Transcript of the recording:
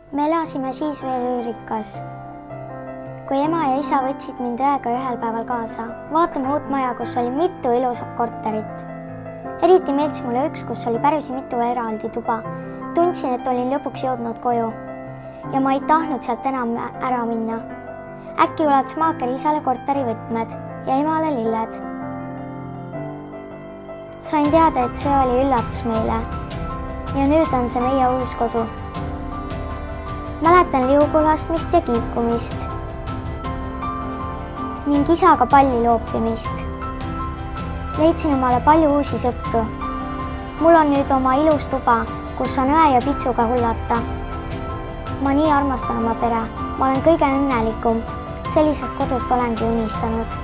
Me elasime siis veel üürikkas. Kui ema ja isa võtsid mind õega ühel päeval kaasa, vaatame uut maja, kus oli mitu ilusat korterit. Eriti meeldis mulle üks, kus oli päris mitu eraldi tuba. Tundsin, et olin lõpuks jõudnud koju ja ma ei tahtnud sealt enam ära minna. Äkki ulatas maaker isale korteri võtmed ja emale lilled. Sain teada, et see oli üllatus meile ja nüüd on see meie uus kodu. Mäletan liugu laskmist ja kiikumist ning isaga palli loopimist. Leidsin omale palju uusi sõpru. Mul on nüüd oma ilus tuba, kus on õe ja pitsuga hullata. Ma nii armastan oma pere. Ma olen kõige õnnelikum. Sellisest kodust olengi unistanud.